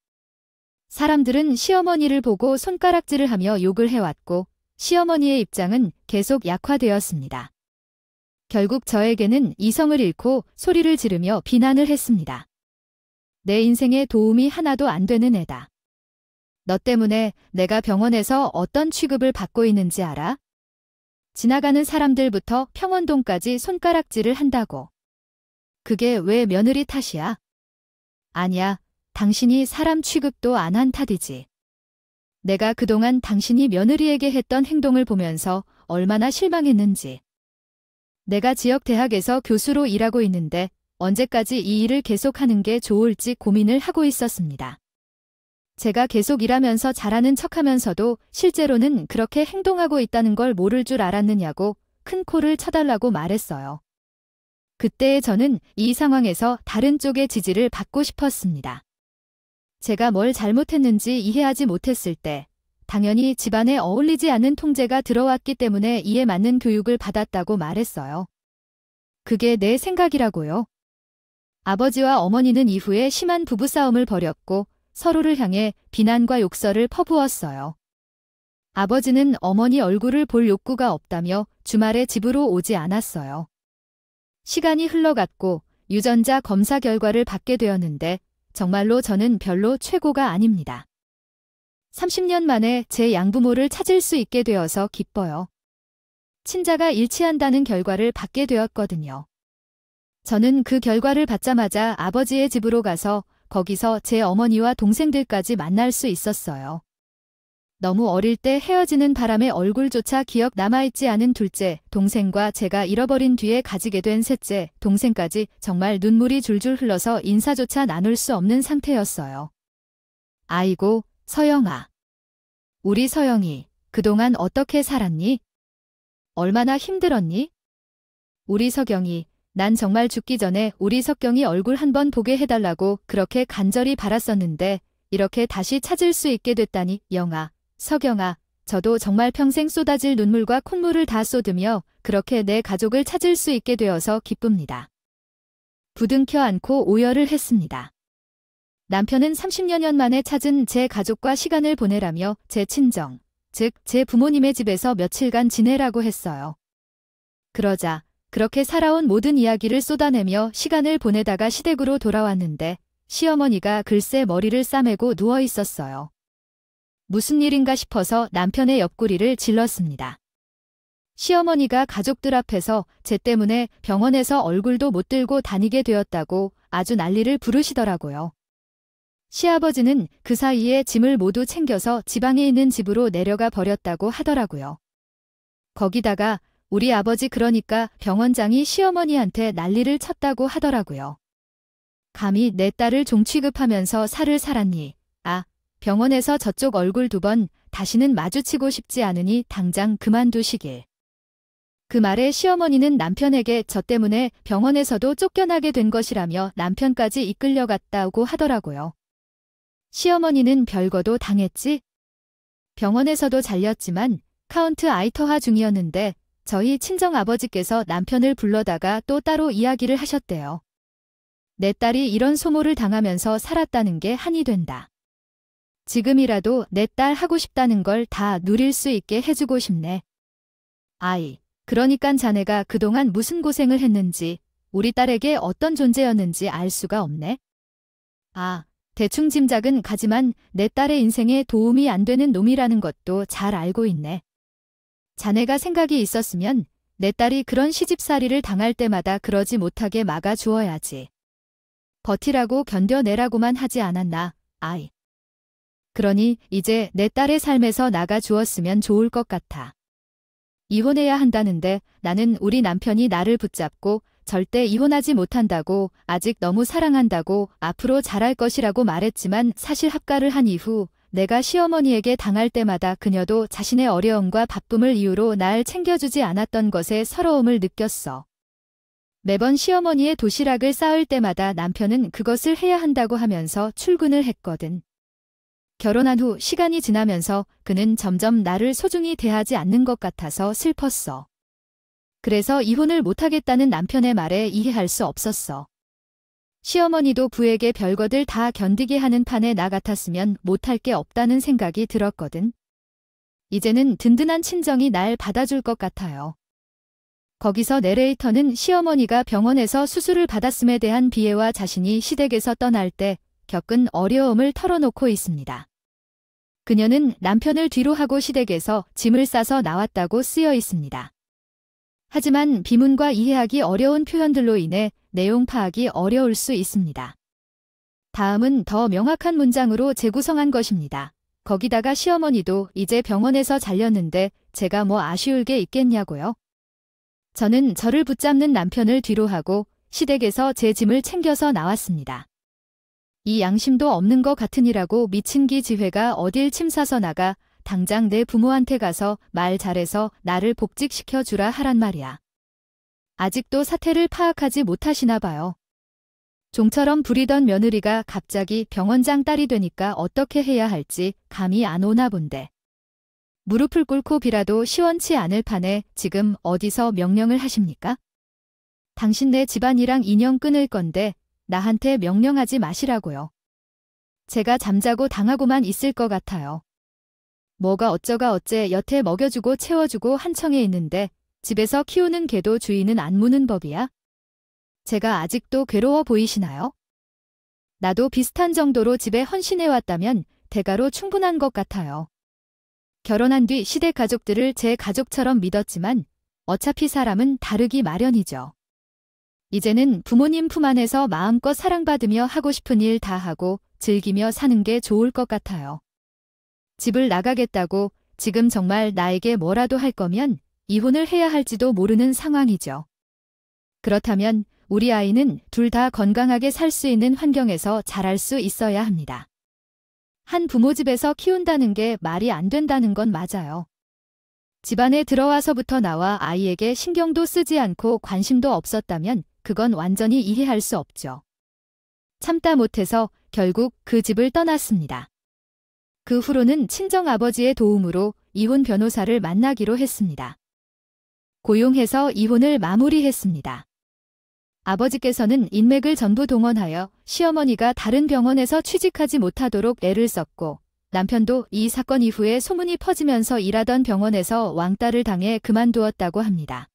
사람들은 시어머니를 보고 손가락질을 하며 욕을 해왔고 시어머니의 입장은 계속 약화되었습니다. 결국 저에게는 이성을 잃고 소리를 지르며 비난을 했습니다. 내 인생에 도움이 하나도 안 되는 애다. 너 때문에 내가 병원에서 어떤 취급을 받고 있는지 알아? 지나가는 사람들부터 평원동까지 손가락질을 한다고. 그게 왜 며느리 탓이야? 아니야, 당신이 사람 취급도 안 한 탓이지. 내가 그동안 당신이 며느리에게 했던 행동을 보면서 얼마나 실망했는지. 내가 지역 대학에서 교수로 일하고 있는데 언제까지 이 일을 계속하는 게 좋을지 고민을 하고 있었습니다. 제가 계속 일하면서 잘하는 척하면서도 실제로는 그렇게 행동하고 있다는 걸 모를 줄 알았느냐고 큰 코를 쳐달라고 말했어요. 그때의 저는 이 상황에서 다른 쪽의 지지를 받고 싶었습니다. 제가 뭘 잘못했는지 이해하지 못했을 때 당연히 집안에 어울리지 않는 통제가 들어왔기 때문에 이에 맞는 교육을 받았다고 말했어요. 그게 내 생각이라고요. 아버지와 어머니는 이후에 심한 부부싸움을 벌였고 서로를 향해 비난과 욕설을 퍼부었어요. 아버지는 어머니 얼굴을 볼 욕구가 없다며 주말에 집으로 오지 않았어요. 시간이 흘러갔고 유전자 검사 결과를 받게 되었는데 정말로 저는 별로 최고가 아닙니다. 30년 만에 제 양부모를 찾을 수 있게 되어서 기뻐요. 친자가 일치한다는 결과를 받게 되었거든요. 저는 그 결과를 받자마자 아버지의 집으로 가서 거기서 제 어머니와 동생들까지 만날 수 있었어요. 너무 어릴 때 헤어지는 바람에 얼굴조차 기억 남아있지 않은 둘째 동생과 제가 잃어버린 뒤에 가지게 된 셋째 동생까지 정말 눈물이 줄줄 흘러서 인사조차 나눌 수 없는 상태였어요. 아이고, 서영아. 우리 서영이 그동안 어떻게 살았니? 얼마나 힘들었니? 우리 서경이, 난 정말 죽기 전에 우리 석경이 얼굴 한번 보게 해달라고 그렇게 간절히 바랐었는데 이렇게 다시 찾을 수 있게 됐다니. 영아, 서경아, 저도 정말 평생 쏟아질 눈물과 콧물을 다 쏟으며 그렇게 내 가족을 찾을 수 있게 되어서 기쁩니다. 부둥켜 안고 오열을 했습니다. 남편은 30여 년 만에 찾은 제 가족과 시간을 보내라며 제 친정, 즉 제 부모님의 집에서 며칠간 지내라고 했어요. 그러자 그렇게 살아온 모든 이야기를 쏟아내며 시간을 보내다가 시댁으로 돌아왔는데 시어머니가 글쎄 머리를 싸매고 누워 있었어요. 무슨 일인가 싶어서 남편의 옆구리를 질렀습니다. 시어머니가 가족들 앞에서 제 때문에 병원에서 얼굴도 못 들고 다니게 되었다고 아주 난리를 부르시더라고요. 시아버지는 그 사이에 짐을 모두 챙겨서 지방에 있는 집으로 내려가 버렸다고 하더라고요. 거기다가 우리 아버지 그러니까 병원장이 시어머니한테 난리를 쳤다고 하더라고요. 감히 내 딸을 종취급하면서 살을 살았니? 아, 병원에서 저쪽 얼굴 2번 다시는 마주치고 싶지 않으니 당장 그만두시길. 그 말에 시어머니는 남편에게 저 때문에 병원에서도 쫓겨나게 된 것이라며 남편까지 이끌려갔다고 하더라고요. 시어머니는 별거도 당했지? 병원에서도 잘렸지만 카운트 아이터화 중이었는데 저희 친정아버지께서 남편을 불러다가 또 따로 이야기를 하셨대요. 내 딸이 이런 소모를 당하면서 살았다는 게 한이 된다. 지금이라도 내 딸 하고 싶다는 걸 다 누릴 수 있게 해주고 싶네. 아이, 그러니깐 자네가 그동안 무슨 고생을 했는지 우리 딸에게 어떤 존재였는지 알 수가 없네. 아, 대충 짐작은 가지만 내 딸의 인생에 도움이 안 되는 놈이라는 것도 잘 알고 있네. 자네가 생각이 있었으면 내 딸이 그런 시집살이를 당할 때마다 그러지 못하게 막아주어야지. 버티라고 견뎌내라고만 하지 않았나, 아이. 그러니 이제 내 딸의 삶에서 나가주었으면 좋을 것 같아. 이혼해야 한다는데 나는 우리 남편이 나를 붙잡고 절대 이혼하지 못한다고, 아직 너무 사랑한다고, 앞으로 잘할 것이라고 말했지만 사실 합가를 한 이후 내가 시어머니에게 당할 때마다 그녀도 자신의 어려움과 바쁨을 이유로 날 챙겨주지 않았던 것에 서러움을 느꼈어. 매번 시어머니의 도시락을 쌓을 때마다 남편은 그것을 해야 한다고 하면서 출근을 했거든. 결혼한 후 시간이 지나면서 그는 점점 나를 소중히 대하지 않는 것 같아서 슬펐어. 그래서 이혼을 못하겠다는 남편의 말에 이해할 수 없었어. 시어머니도 부에게 별거들 다 견디게 하는 판에 나 같았으면 못할 게 없다는 생각이 들었거든. 이제는 든든한 친정이 날 받아줄 것 같아요. 거기서 내레이터는 시어머니가 병원에서 수술을 받았음에 대한 비애와 자신이 시댁에서 떠날 때 겪은 어려움을 털어놓고 있습니다. 그녀는 남편을 뒤로 하고 시댁에서 짐을 싸서 나왔다고 쓰여 있습니다. 하지만 비문과 이해하기 어려운 표현들로 인해 내용 파악이 어려울 수 있습니다. 다음은 더 명확한 문장으로 재구성한 것입니다. 거기다가 시어머니도 이제 병원에서 잘렸는데 제가 뭐 아쉬울 게 있겠냐고요. 저는 저를 붙잡는 남편을 뒤로 하고 시댁에서 제 짐을 챙겨서 나왔습니다. 이 양심도 없는 것 같으니라고 미친기 지회가 어딜 침 싸서 나가 당장 내 부모한테 가서 말 잘해서 나를 복직시켜 주라 하란 말이야. 아직도 사태를 파악하지 못하시나 봐요. 종처럼 부리던 며느리가 갑자기 병원장 딸이 되니까 어떻게 해야 할지 감이 안 오나 본데. 무릎을 꿇고 빌어도 시원치 않을 판에 지금 어디서 명령을 하십니까? 당신네 집안이랑 인연 끊을 건데 나한테 명령하지 마시라고요. 제가 잠자고 당하고만 있을 것 같아요. 뭐가 어쩌가 어째 여태 먹여주고 채워주고 한청에 있는데 집에서 키우는 개도 주인은 안 무는 법이야? 제가 아직도 괴로워 보이시나요? 나도 비슷한 정도로 집에 헌신해왔다면 대가로 충분한 것 같아요. 결혼한 뒤 시댁 가족들을 제 가족처럼 믿었지만 어차피 사람은 다르기 마련이죠. 이제는 부모님 품 안에서 마음껏 사랑받으며 하고 싶은 일 다 하고 즐기며 사는 게 좋을 것 같아요. 집을 나가겠다고 지금 정말 나에게 뭐라도 할 거면 이혼을 해야 할지도 모르는 상황이죠. 그렇다면 우리 아이는 둘 다 건강하게 살 수 있는 환경에서 자랄 수 있어야 합니다. 한 부모 집에서 키운다는 게 말이 안 된다는 건 맞아요. 집안에 들어와서부터 나와 아이에게 신경도 쓰지 않고 관심도 없었다면 그건 완전히 이해할 수 없죠. 참다 못해서 결국 그 집을 떠났습니다. 그 후로는 친정아버지의 도움으로 이혼 변호사를 만나기로 했습니다. 고용해서 이혼을 마무리했습니다. 아버지께서는 인맥을 전부 동원하여 시어머니가 다른 병원에서 취직하지 못하도록 애를 썼고 남편도 이 사건 이후에 소문이 퍼지면서 일하던 병원에서 왕따를 당해 그만두었다고 합니다.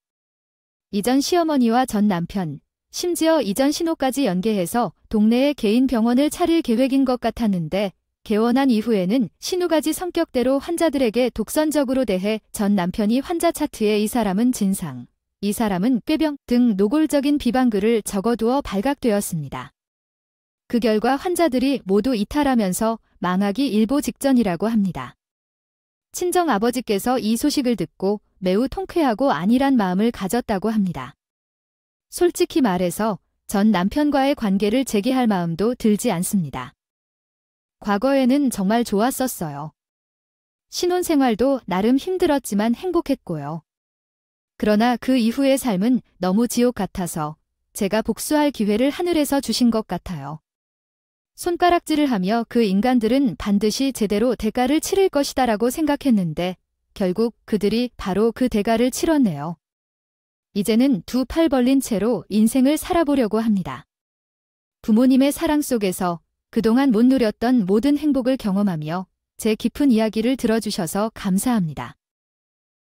이전 시어머니와 전 남편, 심지어 이전 신호까지 연계해서 동네에 개인 병원을 차릴 계획인 것 같았는데 개원한 이후에는 신우가지 성격대로 환자들에게 독선적으로 대해 전 남편이 환자 차트에 이 사람은 진상, 이 사람은 꾀병 등 노골적인 비방글을 적어두어 발각되었습니다. 그 결과 환자들이 모두 이탈하면서 망하기 일보 직전이라고 합니다. 친정아버지께서 이 소식을 듣고 매우 통쾌하고 안일한 마음을 가졌다고 합니다. 솔직히 말해서 전 남편과의 관계를 재개할 마음도 들지 않습니다. 과거에는 정말 좋았었어요. 신혼생활도 나름 힘들었지만 행복했고요. 그러나 그 이후의 삶은 너무 지옥 같아서 제가 복수할 기회를 하늘에서 주신 것 같아요. 손가락질을 하며 그 인간들은 반드시 제대로 대가를 치를 것이다라고 생각했는데 결국 그들이 바로 그 대가를 치렀네요. 이제는 두 팔 벌린 채로 인생을 살아보려고 합니다. 부모님의 사랑 속에서 그동안 못 누렸던 모든 행복을 경험하며 제 깊은 이야기를 들어주셔서 감사합니다.